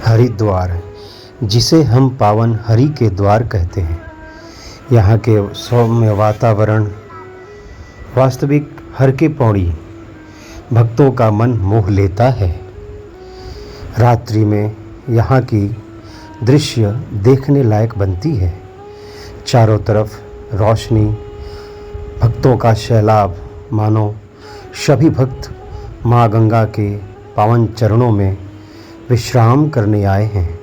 हरिद्वार, जिसे हम पावन हरि के द्वार कहते हैं। यहाँ के सौम्य वातावरण, वास्तविक हर की पौड़ी भक्तों का मन मोह लेता है। रात्रि में यहाँ की दृश्य देखने लायक बनती है। चारों तरफ रोशनी, भक्तों का सैलाब, मानो सभी भक्त माँ गंगा के पावन चरणों में विश्राम करने आए हैं।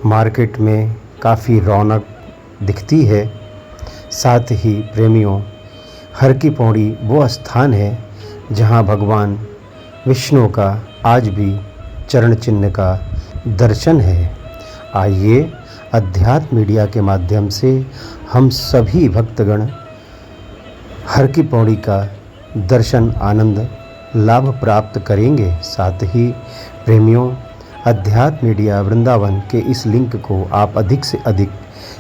मार्केट में काफ़ी रौनक दिखती है। साथ ही प्रेमियों, हर की पौड़ी वो स्थान है जहाँ भगवान विष्णु का आज भी चरण चिन्ह का दर्शन है। आइए अध्यात्म मीडिया के माध्यम से हम सभी भक्तगण हर की पौड़ी का दर्शन आनंद लाभ प्राप्त करेंगे। साथ ही प्रेमियों, अध्यात्म मीडिया वृंदावन के इस लिंक को आप अधिक से अधिक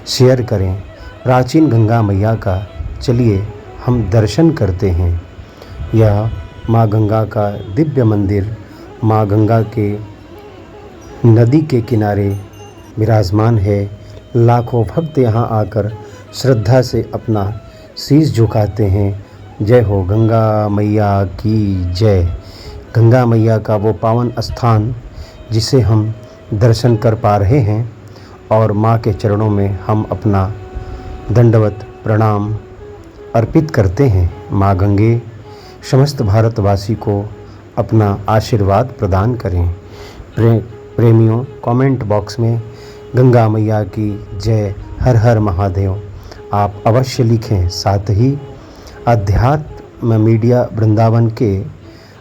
शेयर करें। प्राचीन गंगा मैया का चलिए हम दर्शन करते हैं। यह माँ गंगा का दिव्य मंदिर माँ गंगा के नदी के किनारे विराजमान है। लाखों भक्त यहाँ आकर श्रद्धा से अपना शीश झुकाते हैं। जय हो गंगा मैया की जय। गंगा मैया का वो पावन स्थान जिसे हम दर्शन कर पा रहे हैं और माँ के चरणों में हम अपना दंडवत प्रणाम अर्पित करते हैं। माँ गंगे समस्त भारतवासी को अपना आशीर्वाद प्रदान करें। प्रेमियों, कमेंट बॉक्स में गंगा मैया की जय, हर हर महादेव आप अवश्य लिखें। साथ ही अध्यात्म मीडिया वृंदावन के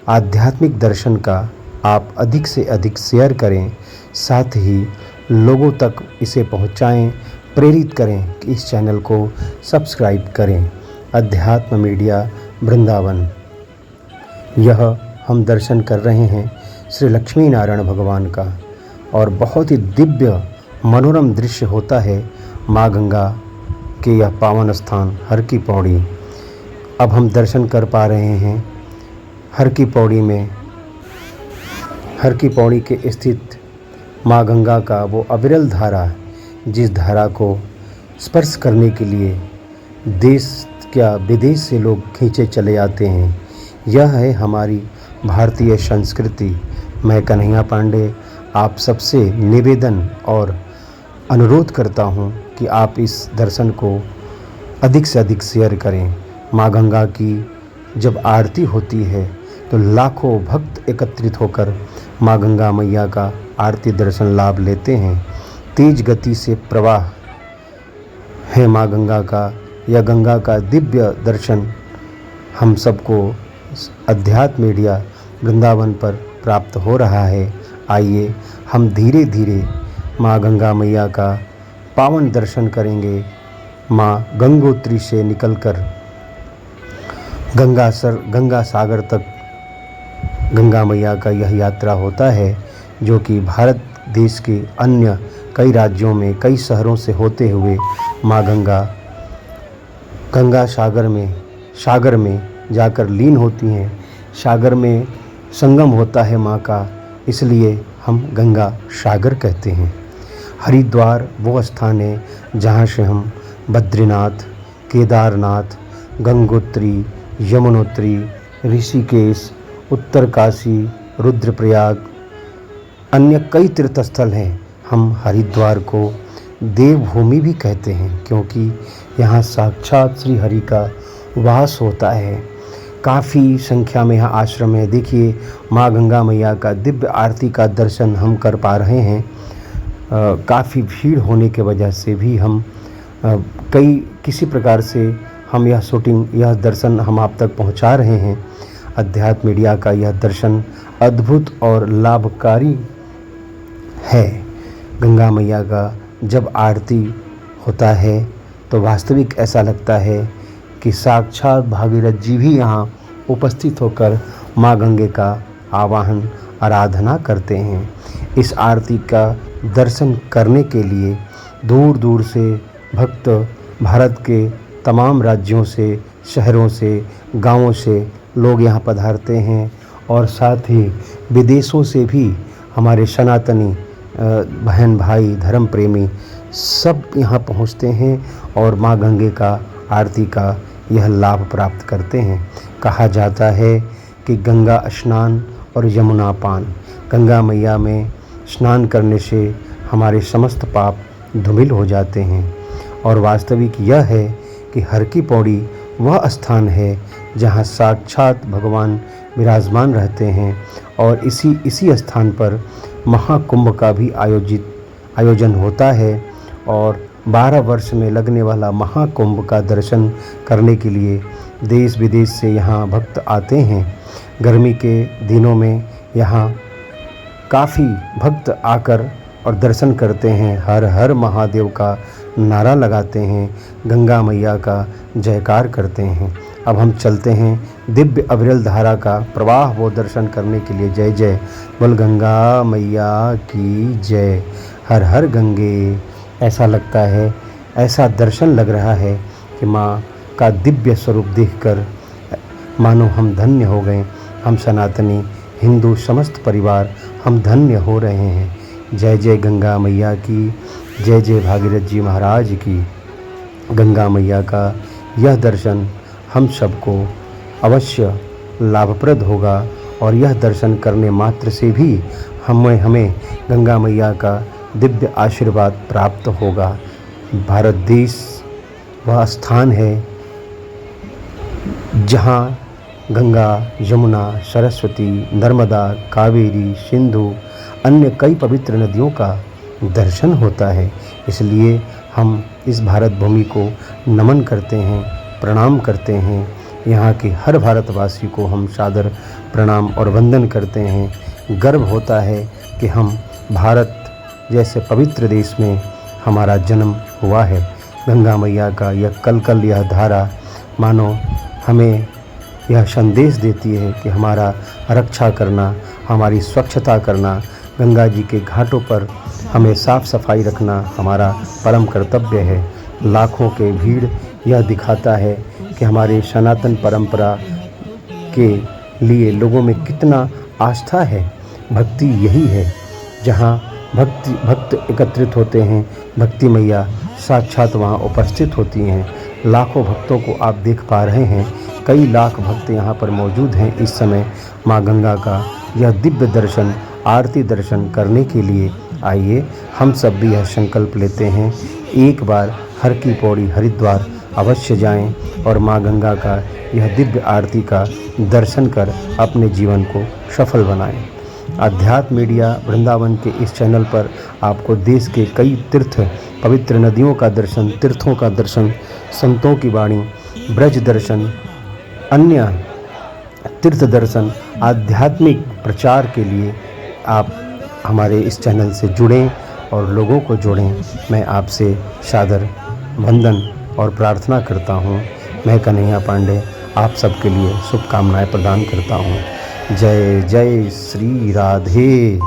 आध्यात्मिक दर्शन का आप अधिक से अधिक शेयर करें। साथ ही लोगों तक इसे पहुंचाएं, प्रेरित करें कि इस चैनल को सब्सक्राइब करें। अध्यात्म मीडिया वृंदावन। यह हम दर्शन कर रहे हैं श्री लक्ष्मी नारायण भगवान का और बहुत ही दिव्य मनोरम दृश्य होता है माँ गंगा के यह पावन स्थान हर की पौड़ी। अब हम दर्शन कर पा रहे हैं हर की पौड़ी में, हर की पौड़ी के स्थित माँ गंगा का वो अविरल धारा, जिस धारा को स्पर्श करने के लिए देश क्या विदेश से लोग खींचे चले आते हैं। यह है हमारी भारतीय संस्कृति। मैं कन्हैया पांडे आप सबसे निवेदन और अनुरोध करता हूँ कि आप इस दर्शन को अधिक से अधिक शेयर करें। माँ गंगा की जब आरती होती है तो लाखों भक्त एकत्रित होकर माँ गंगा मैया का आरती दर्शन लाभ लेते हैं। तेज गति से प्रवाह है माँ गंगा का। यह गंगा का दिव्य दर्शन हम सबको अध्यात्म मीडिया वृंदावन पर प्राप्त हो रहा है। आइए हम धीरे धीरे माँ गंगा मैया का पावन दर्शन करेंगे। माँ गंगोत्री से निकलकर गंगा सागर तक गंगा मैया का यह यात्रा होता है, जो कि भारत देश के अन्य कई राज्यों में, कई शहरों से होते हुए माँ गंगा सागर में जाकर लीन होती हैं। सागर में संगम होता है माँ का, इसलिए हम गंगा सागर कहते हैं। हरिद्वार वो स्थान है जहाँ से हम बद्रीनाथ, केदारनाथ, गंगोत्री, यमुनोत्री, ऋषिकेश, उत्तरकाशी, रुद्रप्रयाग, अन्य कई तीर्थस्थल हैं। हम हरिद्वार को देवभूमि भी कहते हैं क्योंकि यहाँ साक्षात श्री हरि का वास होता है। काफ़ी संख्या में यहाँ आश्रम है। देखिए माँ गंगा मैया का दिव्य आरती का दर्शन हम कर पा रहे हैं। काफ़ी भीड़ होने के वजह से भी हम किसी प्रकार से हम यह दर्शन हम आप तक पहुंचा रहे हैं। अध्यात्म मीडिया का यह दर्शन अद्भुत और लाभकारी है। गंगा मैया का जब आरती होता है तो वास्तविक ऐसा लगता है कि साक्षात भागीरथ जी भी यहाँ उपस्थित होकर माँ गंगे का आवाहन आराधना करते हैं। इस आरती का दर्शन करने के लिए दूर दूर से भक्त भारत के तमाम राज्यों से, शहरों से, गांवों से लोग यहाँ पधारते हैं और साथ ही विदेशों से भी हमारे सनातनी बहन भाई धर्म प्रेमी सब यहाँ पहुँचते हैं और माँ गंगे का आरती का यह लाभ प्राप्त करते हैं। कहा जाता है कि गंगा स्नान और यमुना पान, गंगा मैया में स्नान करने से हमारे समस्त पाप धूमिल हो जाते हैं। और वास्तविक यह है कि हर की पौड़ी वह स्थान है जहाँ साक्षात भगवान विराजमान रहते हैं और इसी स्थान पर महाकुंभ का भी आयोजन होता है। और 12 वर्ष में लगने वाला महाकुंभ का दर्शन करने के लिए देश विदेश से यहाँ भक्त आते हैं। गर्मी के दिनों में यहाँ काफ़ी भक्त आकर और दर्शन करते हैं, हर हर महादेव का नारा लगाते हैं, गंगा मैया का जयकार करते हैं। अब हम चलते हैं दिव्य अविरल धारा का प्रवाह वो दर्शन करने के लिए। जय जय बोल गंगा मैया की जय, हर हर गंगे। ऐसा लगता है, ऐसा दर्शन लग रहा है कि माँ का दिव्य स्वरूप देखकर मानो हम धन्य हो गए। हम सनातनी हिंदू समस्त परिवार हम धन्य हो रहे हैं। जय जय गंगा मैया की, जय जय भागीरथ जी महाराज की। गंगा मैया का यह दर्शन हम सबको अवश्य लाभप्रद होगा और यह दर्शन करने मात्र से भी हमें गंगा मैया का दिव्य आशीर्वाद प्राप्त होगा। भारत देश वह स्थान है जहाँ गंगा, यमुना, सरस्वती, नर्मदा, कावेरी, सिंधु, अन्य कई पवित्र नदियों का दर्शन होता है। इसलिए हम इस भारत भूमि को नमन करते हैं, प्रणाम करते हैं। यहाँ के हर भारतवासी को हम सादर प्रणाम और वंदन करते हैं। गर्व होता है कि हम भारत जैसे पवित्र देश में हमारा जन्म हुआ है। गंगा मैया का यह कलकल, यह धारा मानो हमें यह संदेश देती है कि हमारा रक्षा करना, हमारी स्वच्छता करना, गंगा जी के घाटों पर हमें साफ सफाई रखना हमारा परम कर्तव्य है। लाखों के भीड़ यह दिखाता है कि हमारे सनातन परंपरा के लिए लोगों में कितना आस्था है। भक्ति यही है, जहाँ भक्त एकत्रित होते हैं, भक्ति मैया साक्षात वहाँ उपस्थित होती हैं। लाखों भक्तों को आप देख पा रहे हैं, कई लाख भक्त यहाँ पर मौजूद हैं इस समय माँ गंगा का यह दिव्य दर्शन, आरती दर्शन करने के लिए। आइए हम सब भी यह संकल्प लेते हैं, एक बार हर की पौड़ी हरिद्वार अवश्य जाएं और माँ गंगा का यह दिव्य आरती का दर्शन कर अपने जीवन को सफल बनाएं। अध्यात्म मीडिया वृंदावन के इस चैनल पर आपको देश के कई तीर्थ, पवित्र नदियों का दर्शन, तीर्थों का दर्शन, संतों की वाणी, ब्रज दर्शन, अन्य तीर्थ दर्शन, आध्यात्मिक प्रचार के लिए आप हमारे इस चैनल से जुड़ें और लोगों को जोड़ें। मैं आपसे सादर वंदन और प्रार्थना करता हूँ। मैं कन्हैया पांडे आप सबके लिए शुभकामनाएं प्रदान करता हूँ। जय जय श्री राधे।